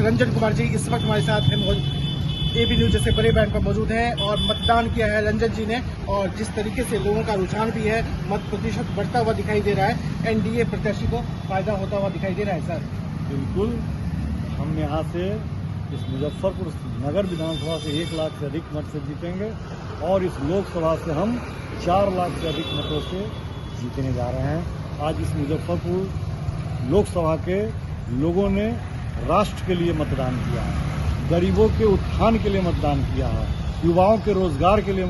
रंजन कुमार जी इस वक्त हमारे साथ हैं एबी न्यूज जैसे बड़े बैंड पर मौजूद हैं और मतदान किया है रंजन जी ने। और जिस तरीके से लोगों का रुझान भी है, मत प्रतिशत बढ़ता हुआ दिखाई दे रहा है, एनडीए प्रत्याशी को फायदा होता हुआ दिखाई दे रहा है। सर बिल्कुल, हम यहाँ से इस मुजफ्फरपुर नगर विधानसभा से 1 लाख से अधिक मत से जीतेंगे और इस लोकसभा से हम 4 लाख से अधिक मतों से जीतने जा रहे हैं। आज इस मुजफ्फरपुर लोकसभा के लोगों ने राष्ट्र के लिए मतदान किया है, गरीबों के उत्थान के लिए मतदान किया है, युवाओं के रोजगार के लिए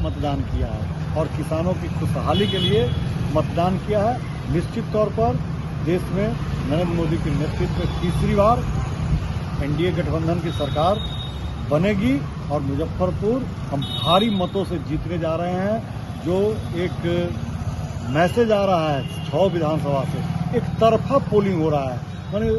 मतदान किया है और किसानों की खुशहाली के लिए मतदान किया है। निश्चित तौर पर देश में नरेंद्र मोदी के नेतृत्व में तीसरी बार एनडीए गठबंधन की सरकार बनेगी और मुजफ्फरपुर हम भारी मतों से जीतने जा रहे हैं। जो एक मैसेज आ रहा है 6 विधानसभा से, एक तरफा पोलिंग हो रहा है, माने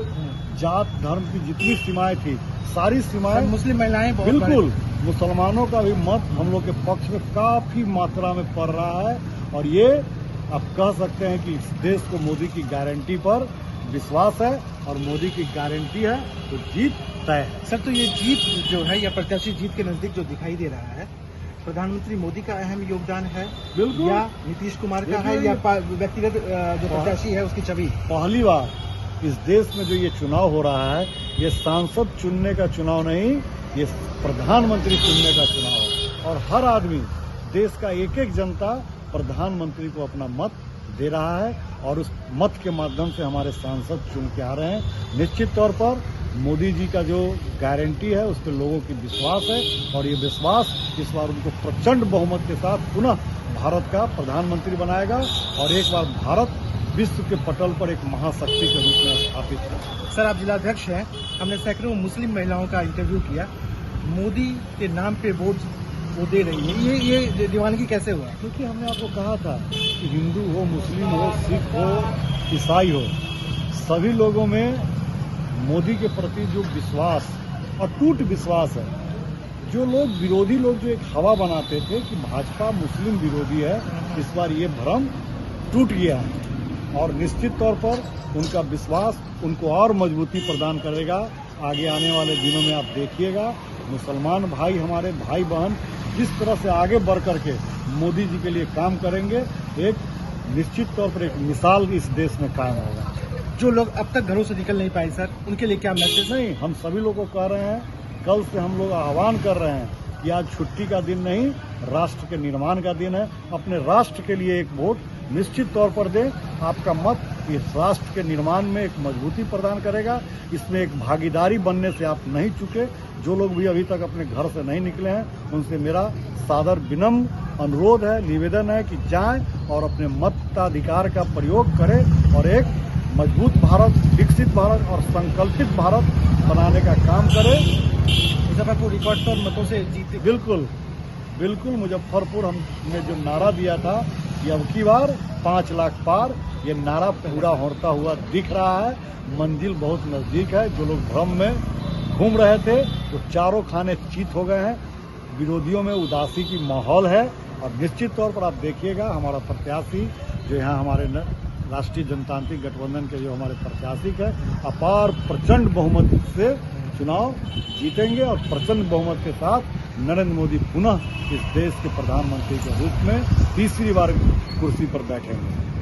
जात धर्म की जितनी सीमाएं थी सारी सीमाएं, मुस्लिम महिलाएं बिल्कुल, मुसलमानों का भी मत हम लोग के पक्ष में काफी मात्रा में पड़ रहा है और ये आप कह सकते हैं कि इस देश को मोदी की गारंटी पर विश्वास है और मोदी की गारंटी है तो जीत तय है। सर, तो ये जीत जो है या प्रत्याशी जीत के नजदीक जो दिखाई दे रहा है, प्रधानमंत्री मोदी का अहम योगदान है बिल्कुल, या नीतीश कुमार का है या व्यक्तिगत जो प्रत्याशी है उसकी छवि? पहली बार इस देश में जो ये चुनाव हो रहा है, ये सांसद चुनने का चुनाव नहीं, ये प्रधानमंत्री चुनने का चुनाव है और हर आदमी, देश का एक एक जनता प्रधानमंत्री को अपना मत दे रहा है और उस मत के माध्यम से हमारे सांसद चुन के आ रहे हैं। निश्चित तौर पर मोदी जी का जो गारंटी है उस पर लोगों की विश्वास है और ये विश्वास इस बार उनको प्रचंड बहुमत के साथ पुनः भारत का प्रधानमंत्री बनाएगा और एक बार भारत विश्व के पटल पर एक महाशक्ति के रूप में स्थापित है। सर, आप जिलाध्यक्ष हैं, हमने सैकड़ों मुस्लिम महिलाओं का इंटरव्यू किया, मोदी के नाम पे वोट वो दे रही है, ये दीवानगी कैसे हुआ? क्योंकि हमने आपको कहा था कि हिंदू हो, मुस्लिम हो, सिख हो, ईसाई हो, सभी लोगों में मोदी के प्रति जो विश्वास अटूट विश्वास है। जो लोग विरोधी लोग जो एक हवा बनाते थे कि भाजपा मुस्लिम विरोधी है, इस बार ये भ्रम टूट गया है और निश्चित तौर पर उनका विश्वास उनको और मजबूती प्रदान करेगा। आगे आने वाले दिनों में आप देखिएगा, मुसलमान भाई, हमारे भाई बहन जिस तरह से आगे बढ़ करके मोदी जी के लिए काम करेंगे, एक निश्चित तौर पर एक मिसाल इस देश में कायम होगा। जो लोग अब तक घरों से निकल नहीं पाए सर, उनके लिए क्या मैसेज? नहीं, हम सभी लोगों को कह रहे हैं, कल से हम लोग आह्वान कर रहे हैं कि आज छुट्टी का दिन नहीं, राष्ट्र के निर्माण का दिन है। अपने राष्ट्र के लिए एक वोट निश्चित तौर पर दें। आपका मत इस राष्ट्र के निर्माण में एक मजबूती प्रदान करेगा। इसमें एक भागीदारी बनने से आप नहीं चुके। जो लोग भी अभी तक अपने घर से नहीं निकले हैं, उनसे मेरा सादर विनम्र अनुरोध है, निवेदन है कि जाएं और अपने मताधिकार का प्रयोग करें और एक मजबूत भारत, विकसित भारत और संकल्पित भारत बनाने का काम करें। मुजफ्फरपुर रिकॉर्ड पर मतों से जीते। बिल्कुल बिल्कुल, मुजफ्फरपुर हमने जो नारा दिया था कि अब की बार 5 लाख पार, ये नारा पूरा होता हुआ दिख रहा है। मंजिल बहुत नजदीक है। जो लोग भ्रम में घूम रहे थे वो चारों खाने चित हो गए हैं। विरोधियों में उदासी की माहौल है और निश्चित तौर पर आप देखिएगा हमारा प्रत्याशी जो यहाँ हमारे राष्ट्रीय जनतांत्रिक गठबंधन के जो हमारे प्रत्याशी है, अपार प्रचंड बहुमत से चुनाव जीतेंगे और प्रचंड बहुमत के साथ नरेंद्र मोदी पुनः इस देश के प्रधानमंत्री के रूप में तीसरी बार कुर्सी पर बैठेंगे।